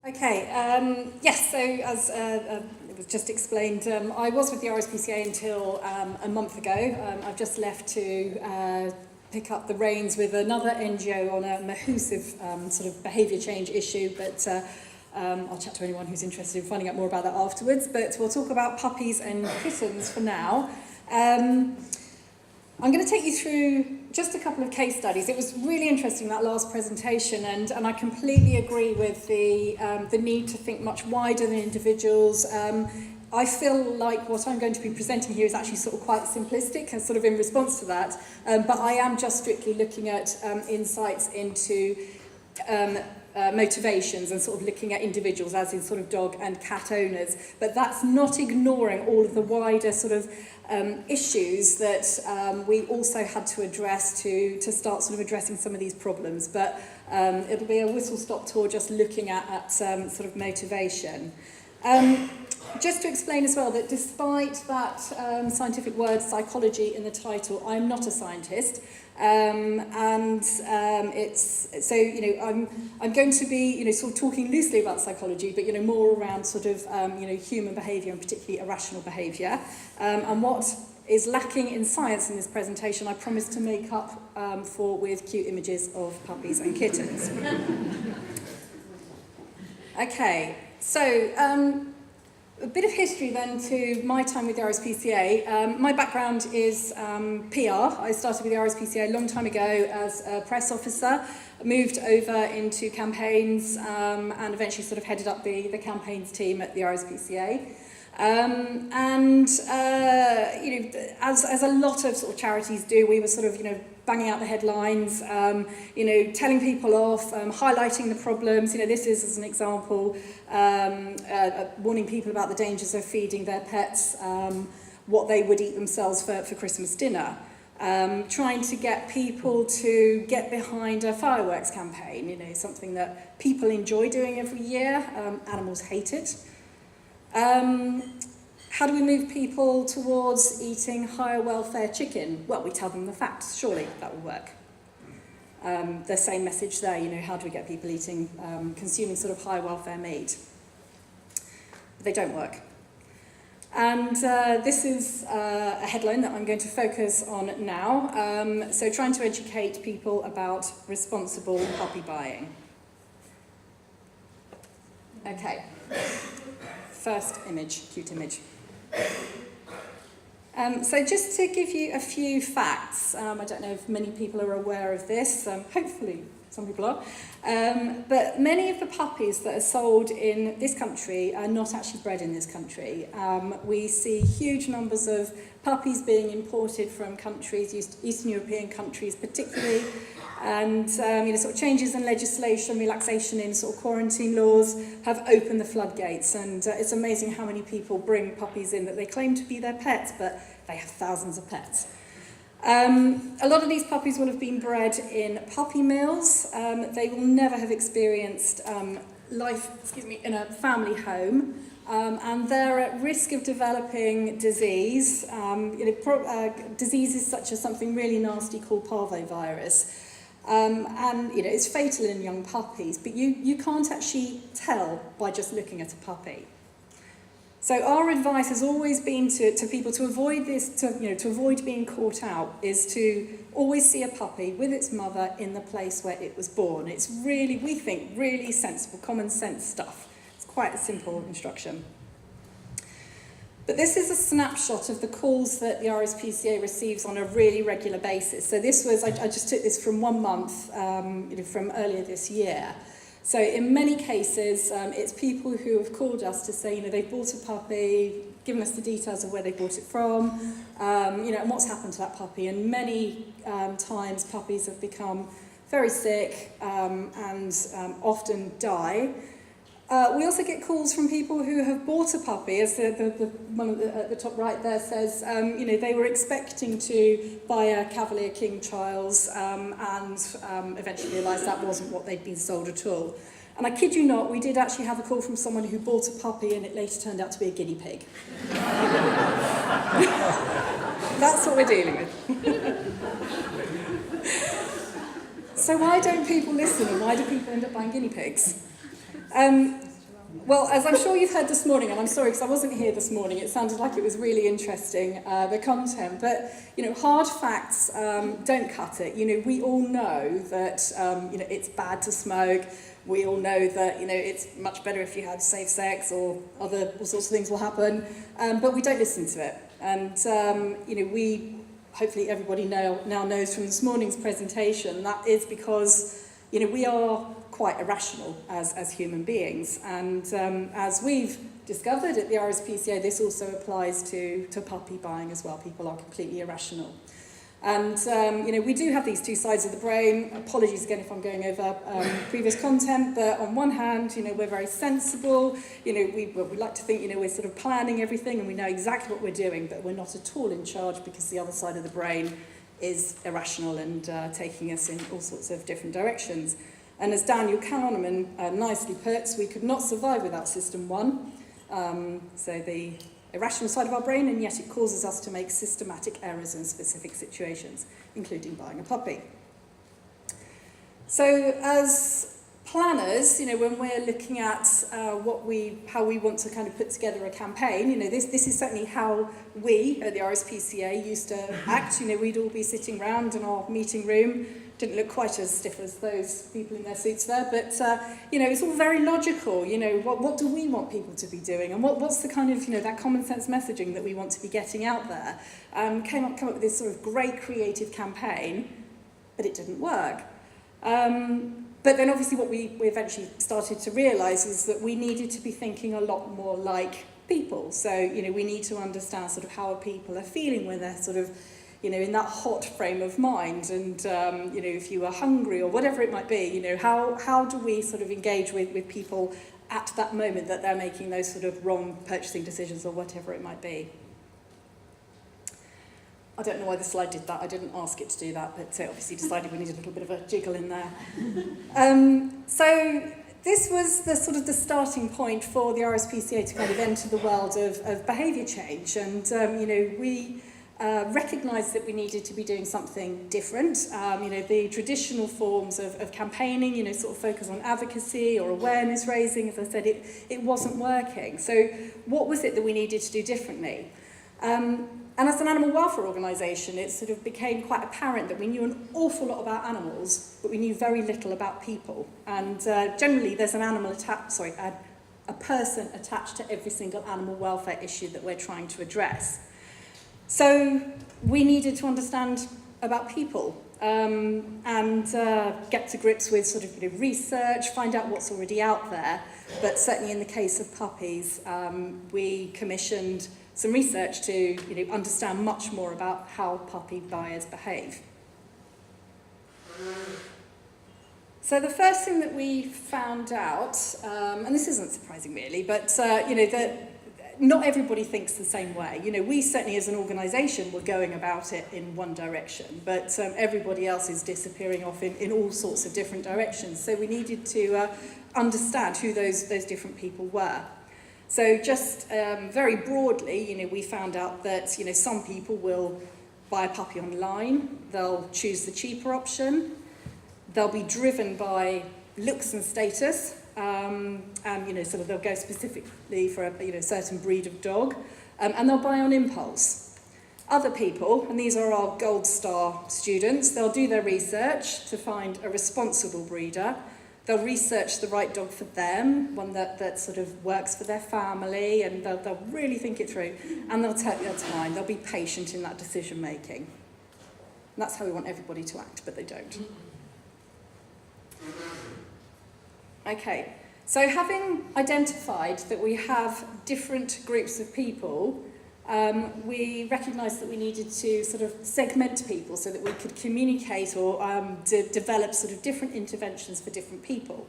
Okay, yes, so as it was just explained, I was with the RSPCA until a month ago. I've just left to pick up the reins with another NGO on a massive sort of behaviour change issue, but I'll chat to anyone who's interested in finding out more about that afterwards. But we'll talk about puppies and kittens for now. I'm going to take you through just a couple of case studies. It was really interesting, that last presentation, and I completely agree with the need to think much wider than individuals. I feel like what I'm going to be presenting here is actually sort of quite simplistic and sort of in response to that, but I am just strictly looking at insights into motivations and sort of looking at individuals as in sort of dog and cat owners, but that's not ignoring all of the wider sort of issues that we also had to address to start sort of addressing some of these problems. But it'll be a whistle-stop tour just looking at sort of motivation. Just to explain as well that despite that scientific word psychology in the title, I'm not a scientist. It's so, you know, I'm going to be, you know, sort of talking loosely about psychology, but, you know, more around sort of, you know, human behaviour and particularly irrational behaviour. And what is lacking in science in this presentation, I promise to make up for with cute images of puppies and kittens. Okay, so a bit of history then to my time with the RSPCA. My background is PR. I started with the RSPCA a long time ago as a press officer, moved over into campaigns and eventually sort of headed up the campaigns team at the RSPCA. You know, as a lot of sort of charities do, we were sort of, you know, banging out the headlines, you know, telling people off, highlighting the problems. You know, this is, as an example, warning people about the dangers of feeding their pets what they would eat themselves for Christmas dinner. Trying to get people to get behind a fireworks campaign, you know, something that people enjoy doing every year, animals hate it. How do we move people towards eating higher welfare chicken? Well, we tell them the facts. Surely that will work. The same message there, you know, how do we get people eating, consuming sort of high welfare meat? But they don't work. And this is a headline that I'm going to focus on now. So trying to educate people about responsible puppy buying. Okay. First image, cute image. So just to give you a few facts, I don't know if many people are aware of this, hopefully some people are, but many of the puppies that are sold in this country are not actually bred in this country. We see huge numbers of puppies being imported from countries, Eastern European countries particularly, and you know, sort of changes in legislation, relaxation in sort of quarantine laws have opened the floodgates, and it's amazing how many people bring puppies in that they claim to be their pets, but they have thousands of pets. A lot of these puppies will have been bred in puppy mills. They will never have experienced life, in a family home. And they're at risk of developing disease, you know, diseases such as something really nasty called parvovirus. And, you know, it's fatal in young puppies, but you can't actually tell by just looking at a puppy. So our advice has always been to people to avoid this, to avoid being caught out, is to always see a puppy with its mother in the place where it was born. It's really, we think, really sensible, common sense stuff. It's quite a simple instruction. But this is a snapshot of the calls that the RSPCA receives on a really regular basis. So this was, I just took this from 1 month, you know, from earlier this year. So in many cases, it's people who have called us to say, you know, they've bought a puppy, given us the details of where they bought it from, you know, and what's happened to that puppy. And many times puppies have become very sick and often die. We also get calls from people who have bought a puppy, as the one at the top right there says, you know, they were expecting to buy a Cavalier King Charles and eventually realised that wasn't what they'd been sold at all. And I kid you not, we did actually have a call from someone who bought a puppy and it later turned out to be a guinea pig. That's what we're dealing with. So why don't people listen, and why do people end up buying guinea pigs? Well, as I'm sure you've heard this morning, and I'm sorry because I wasn't here this morning, it sounded like it was really interesting, the content, but, hard facts don't cut it. We all know that, it's bad to smoke. We all know that, it's much better if you have safe sex or all sorts of things will happen, but we don't listen to it. And, hopefully everybody now knows from this morning's presentation, that is because, we are quite irrational as human beings. And as we've discovered at the RSPCA, this also applies to puppy buying as well. People are completely irrational. And, we do have these two sides of the brain. Apologies again if I'm going over previous content, but on one hand, we're very sensible. We like to think, we're sort of planning everything and we know exactly what we're doing, but we're not at all in charge because the other side of the brain is irrational and taking us in all sorts of different directions. And as Daniel Kahneman nicely puts, we could not survive without System 1. So the irrational side of our brain, and yet it causes us to make systematic errors in specific situations, including buying a puppy. So as planners, when we're looking at how we want to kind of put together a campaign, this is certainly how we at the RSPCA used to act. We'd all be sitting around in our meeting room. Didn't look quite as stiff as those people in their suits there, but it's all very logical. What do we want people to be doing, and what's the kind of that common sense messaging that we want to be getting out there? Come up with this sort of great creative campaign, but it didn't work. But then obviously what we eventually started to realise was that we needed to be thinking a lot more like people. So we need to understand sort of how people are feeling when they're sort of in that hot frame of mind, and if you are hungry or whatever it might be, how do we sort of engage with people at that moment that they're making those sort of wrong purchasing decisions or whatever it might be. I don't know why the slide did that. I didn't ask it to do that, but it obviously decided we needed a little bit of a jiggle in there. So this was the sort of the starting point for the RSPCA to kind of enter the world of behaviour change, and we recognised that we needed to be doing something different. The traditional forms of campaigning, sort of focus on advocacy or awareness raising, as I said, it wasn't working. So what was it that we needed to do differently? And as an animal welfare organisation, it sort of became quite apparent that we knew an awful lot about animals, but we knew very little about people. And generally, there's a person attached to every single animal welfare issue that we're trying to address. So we needed to understand about people and get to grips with sort of research, find out what's already out there. But certainly in the case of puppies, we commissioned some research to understand much more about how puppy buyers behave. So the first thing that we found out, and this isn't surprising really, but that not everybody thinks the same way. We certainly as an organisation were going about it in one direction, but everybody else is disappearing off in all sorts of different directions. So we needed to understand who those different people were. So just very broadly, we found out that some people will buy a puppy online, they'll choose the cheaper option, they'll be driven by looks and status, and sort of they'll go specifically for a certain breed of dog, and they'll buy on impulse. Other people, and these are our Gold Star students, they'll do their research to find a responsible breeder. They'll research the right dog for them, one that sort of works for their family, and they'll really think it through, and they'll take their time. They'll be patient in that decision making. And that's how we want everybody to act, but they don't. Okay, so having identified that we have different groups of people, we recognised that we needed to sort of segment people so that we could communicate or develop sort of different interventions for different people.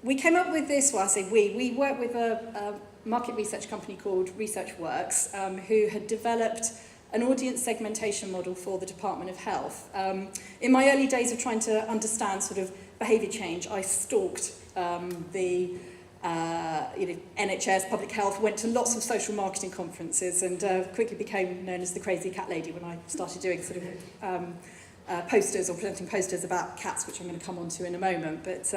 We came up with this, well I say we worked with a market research company called ResearchWorks, who had developed an audience segmentation model for the Department of Health. In my early days of trying to understand sort of behaviour change, I stalked the NHS, public health, went to lots of social marketing conferences, and quickly became known as the crazy cat lady when I started doing sort of posters or presenting posters about cats, which I'm going to come on to in a moment. But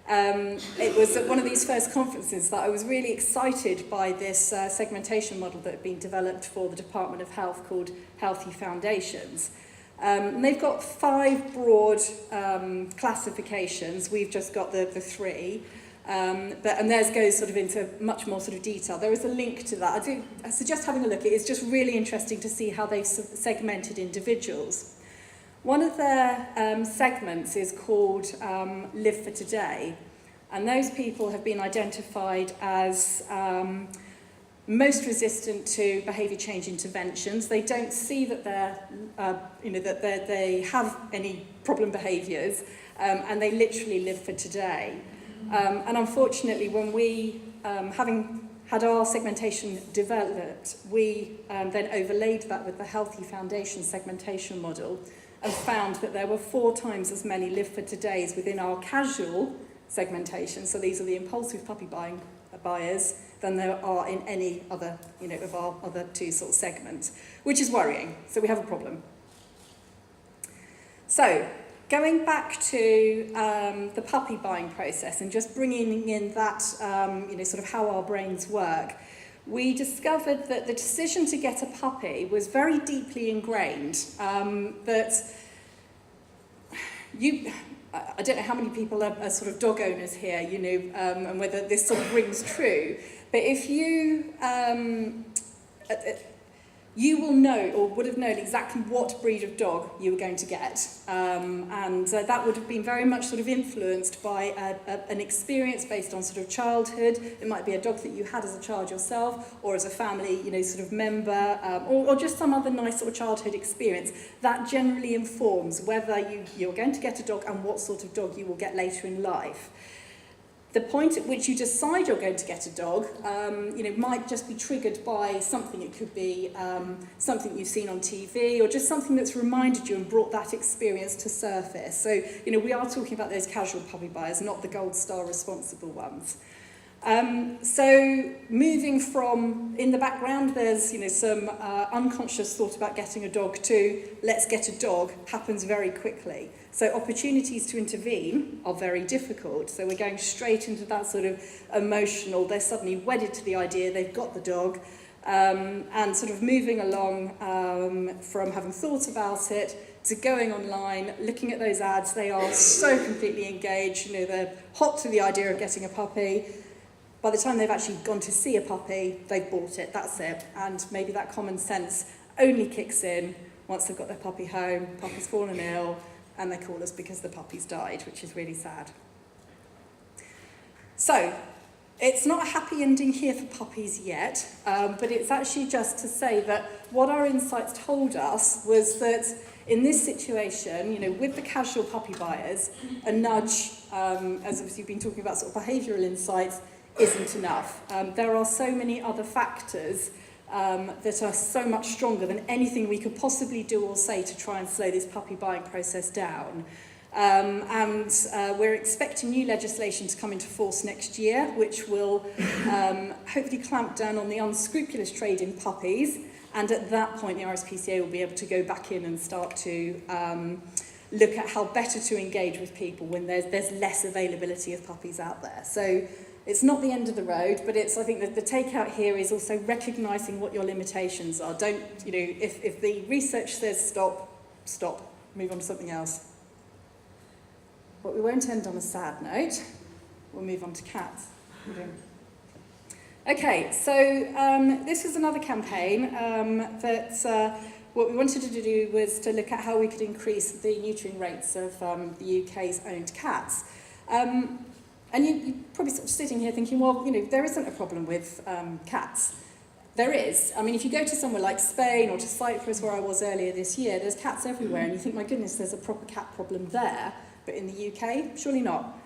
It was at one of these first conferences that I was really excited by this segmentation model that had been developed for the Department of Health called Healthy Foundations. And they've got 5 broad classifications. We've just got the 3. And theirs goes sort of into much more sort of detail. There is a link to that. I suggest having a look. It's just really interesting to see how they've segmented individuals. One of their segments is called Live for Today, and those people have been identified as most resistant to behaviour change interventions. They don't see that they have any problem behaviours, and they literally live for today. And unfortunately, when we, having had our segmentation developed, we then overlaid that with the Healthy Foundation segmentation model and found that there were 4 times as many live for todays within our casual segmentation, so these are the impulsive puppy buyers, than there are in any other, of our other 2 sort of segments, which is worrying. So we have a problem. So, going back to the puppy buying process and just bringing in that, sort of how our brains work, we discovered that the decision to get a puppy was very deeply ingrained. That I don't know how many people are sort of dog owners here, and whether this sort of rings true. But if you you will know or would have known exactly what breed of dog you were going to get. And that would have been very much sort of influenced by an experience based on sort of childhood. It might be a dog that you had as a child yourself or as a family, sort of member, or just some other nice sort of childhood experience. That generally informs whether you're going to get a dog and what sort of dog you will get later in life. The point at which you decide you're going to get a dog, might just be triggered by something. It could be something you've seen on TV or just something that's reminded you and brought that experience to surface. So, we are talking about those casual puppy buyers, not the gold star responsible ones. So moving from, in the background, there's some unconscious thought about getting a dog to let's get a dog happens very quickly. So opportunities to intervene are very difficult. So we're going straight into that sort of emotional, they're suddenly wedded to the idea, they've got the dog, and sort of moving along from having thought about it to going online, looking at those ads. They are so completely engaged, they're hot to the idea of getting a puppy. By the time they've actually gone to see a puppy, they've bought it, that's it. And maybe that common sense only kicks in once they've got their puppy home, puppy's fallen ill, and they call us because the puppy's died, which is really sad. So, it's not a happy ending here for puppies yet, but it's actually just to say that what our insights told us was that in this situation, with the casual puppy buyers, a nudge, as obviously you've been talking about sort of behavioural insights, isn't enough. There are so many other factors that are so much stronger than anything we could possibly do or say to try and slow this puppy buying process down. We're expecting new legislation to come into force next year, which will hopefully clamp down on the unscrupulous trade in puppies. And at that point, the RSPCA will be able to go back in and start to look at how better to engage with people when there's less availability of puppies out there. So it's not the end of the road, but I think that the takeout here is also recognising what your limitations are. Don't, if the research says stop, move on to something else. But we won't end on a sad note. We'll move on to cats. Okay, so this is another campaign that what we wanted to do was to look at how we could increase the neutering rates of the UK's owned cats. And you're probably sort of sitting here thinking, well, there isn't a problem with cats. There is. I mean, if you go to somewhere like Spain or to Cyprus, where I was earlier this year, there's cats everywhere, and you think, my goodness, there's a proper cat problem there. But in the UK, surely not.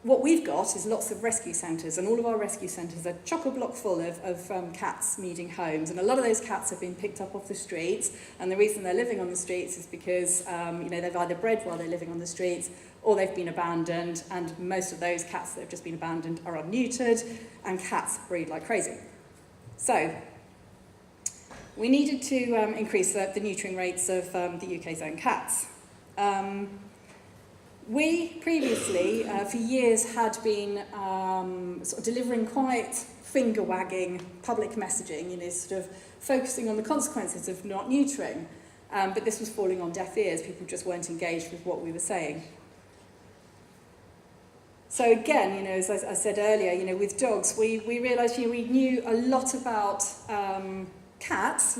What we've got is lots of rescue centres, and all of our rescue centres are chock-a-block full of cats needing homes, and a lot of those cats have been picked up off the streets, and the reason they're living on the streets is because they've either bred while they're living on the streets, or they've been abandoned, and most of those cats that have just been abandoned are unneutered, and cats breed like crazy. So, we needed to increase the neutering rates of the UK's own cats. We previously, for years, had been sort of delivering quite finger-wagging public messaging, sort of focusing on the consequences of not neutering. But this was falling on deaf ears. People just weren't engaged with what we were saying. So again, as I said earlier, with dogs, we realised, we knew a lot about cats,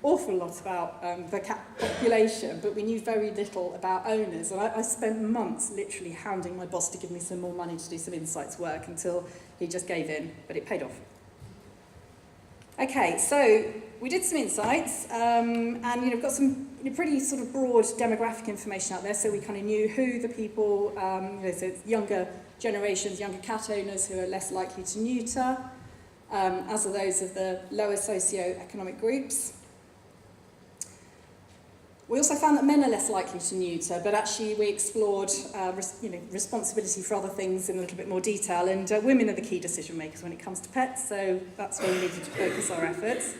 awful lot about the cat population, but we knew very little about owners. And I spent months literally hounding my boss to give me some more money to do some insights work until he just gave in, but it paid off. Okay, so we did some insights, and we've got some pretty sort of broad demographic information out there, so we kind of knew who the people, so it's younger generations, younger cat owners who are less likely to neuter, as are those of the lower socio-economic groups. We also found that men are less likely to neuter, but actually we explored responsibility for other things in a little bit more detail, and women are the key decision makers when it comes to pets, so that's where we needed to focus our efforts.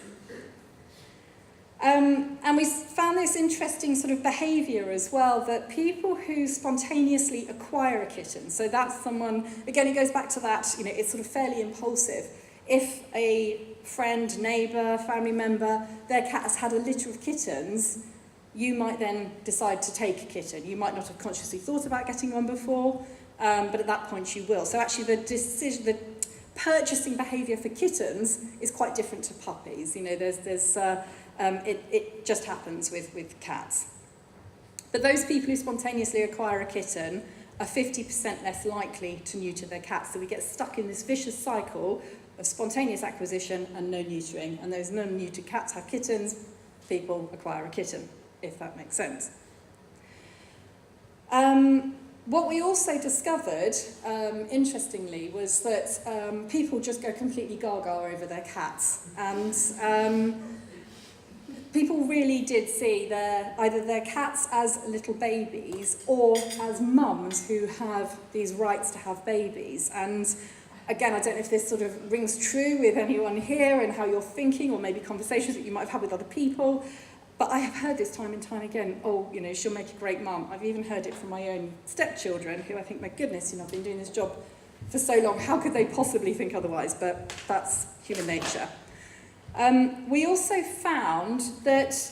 And we found this interesting sort of behaviour as well, that people who spontaneously acquire a kitten, so that's someone, again it goes back to that, it's sort of fairly impulsive. If a friend, neighbour, family member, their cat has had a litter of kittens, you might then decide to take a kitten. You might not have consciously thought about getting one before, but at that point you will. So actually the purchasing behaviour for kittens is quite different to puppies. It just happens with cats. But those people who spontaneously acquire a kitten are 50% less likely to neuter their cats. So we get stuck in this vicious cycle of spontaneous acquisition and no neutering. And those non-neutered cats have kittens, people acquire a kitten, if that makes sense. What we also discovered, interestingly, was that people just go completely gaga over their cats. And people really did see either their cats as little babies or as mums who have these rights to have babies. And again, I don't know if this sort of rings true with anyone here and how you're thinking, or maybe conversations that you might have had with other people. But I have heard this time and time again, she'll make a great mum. I've even heard it from my own stepchildren, who I think, my goodness, I've been doing this job for so long, how could they possibly think otherwise? But that's human nature. We also found that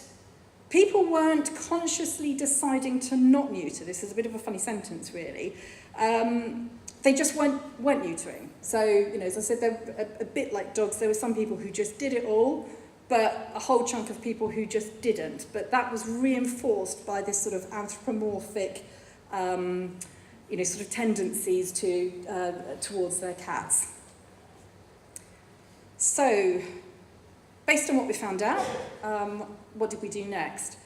people weren't consciously deciding to not neuter. This is a bit of a funny sentence, really. They just weren't neutering. So, as I said, they're a bit like dogs. There were some people who just did it all, but a whole chunk of people who just didn't. But that was reinforced by this sort of anthropomorphic, sort of tendencies towards their cats. So, based on what we found out, what did we do next?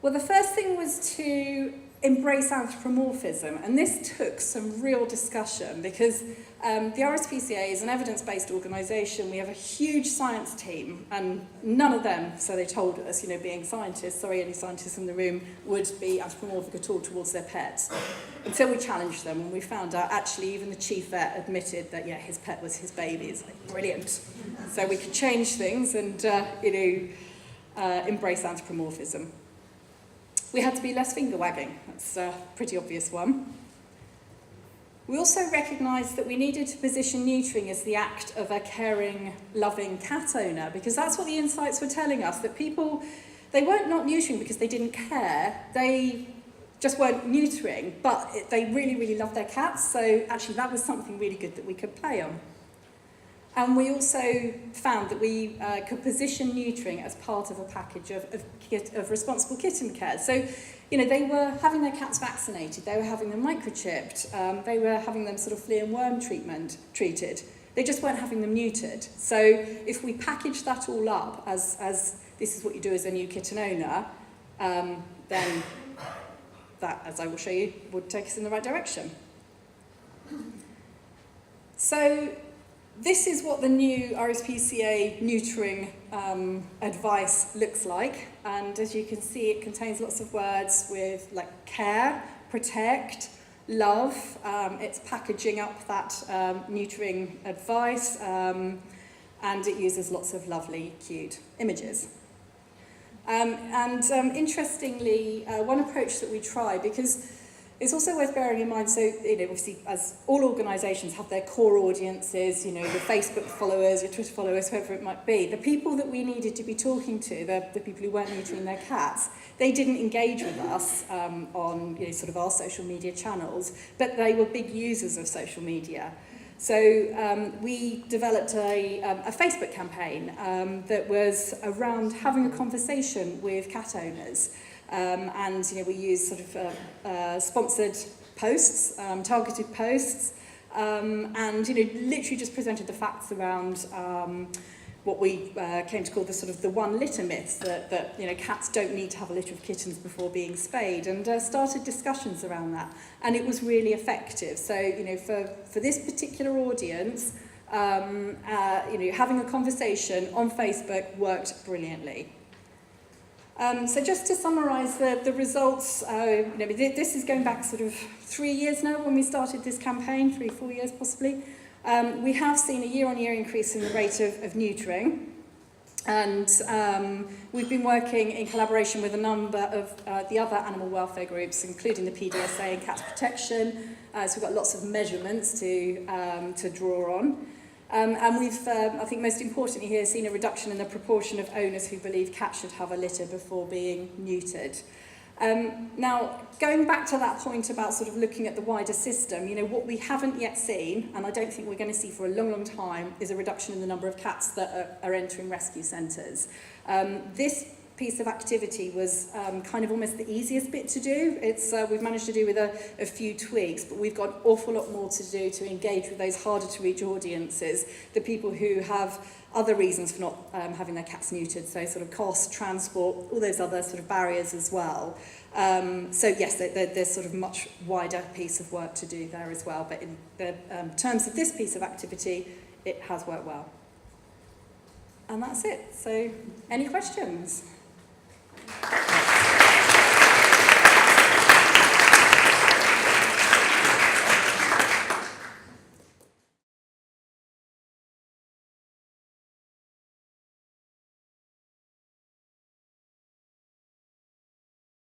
Well, the first thing was to embrace anthropomorphism, and this took some real discussion because the RSPCA is an evidence-based organisation. We have a huge science team, and none of them, so they told us, being scientists, any scientists in the room, would be anthropomorphic at all towards their pets. Until we challenged them, and we found out, actually, even the chief vet admitted that, his pet was his baby. It's like, brilliant. So we could change things and, embrace anthropomorphism. We had to be less finger-wagging. That's a pretty obvious one. We also recognised that we needed to position neutering as the act of a caring, loving cat owner, because that's what the insights were telling us, that people, they weren't not neutering because they didn't care. They just weren't neutering, but they really, really loved their cats, so actually that was something really good that we could play on. And we also found that we could position neutering as part of a package of responsible kitten care. So, they were having their cats vaccinated, they were having them microchipped, they were having them sort of flea and worm treated. They just weren't having them neutered. So if we package that all up as this is what you do as a new kitten owner, then that, as I will show you, would take us in the right direction. So this is what the new RSPCA neutering advice looks like. And as you can see, it contains lots of words with like care, protect, love. It's packaging up that neutering advice, and it uses lots of lovely, cute images. Interestingly, one approach that we try, because It's also worth bearing in mind, so, you know, obviously, as all organisations have their core audiences, you know, your Facebook followers, your Twitter followers, whoever it might be, the people that we needed to be talking to, the people who weren't neutering their cats, they didn't engage with us on, you know, sort of our social media channels, but they were big users of social media. So we developed a Facebook campaign that was around having a conversation with cat owners. And you know, we use sort of sponsored posts, targeted posts, and you know, literally just presented the facts around what we came to call the sort of the one litter myth, that you know, cats don't need to have a litter of kittens before being spayed, and started discussions around that, and it was really effective. So you know, for this particular audience, you know, having a conversation on Facebook worked brilliantly. So just to summarise the results, you know, this is going back sort of 3 years now when we started this campaign, 3-4 years possibly. We have seen a year-on-year increase in the rate of neutering, and we've been working in collaboration with a number of the other animal welfare groups, including the PDSA and Cats Protection, so we've got lots of measurements to draw on. And we've, I think most importantly here, seen a reduction in the proportion of owners who believe cats should have a litter before being neutered. Now, going back to that point about sort of looking at the wider system, you know, what we haven't yet seen, and I don't think we're going to see for a long, long time, is a reduction in the number of cats that are entering rescue centres. This piece of activity was kind of almost the easiest bit to do. It's we've managed to do with a few tweaks, but we've got an awful lot more to do to engage with those harder to reach audiences, the people who have other reasons for not having their cats neutered, so sort of cost, transport, all those other sort of barriers as well. So yes, there's sort of much wider piece of work to do there as well, but in the terms of this piece of activity, it has worked well. And that's it. So any questions?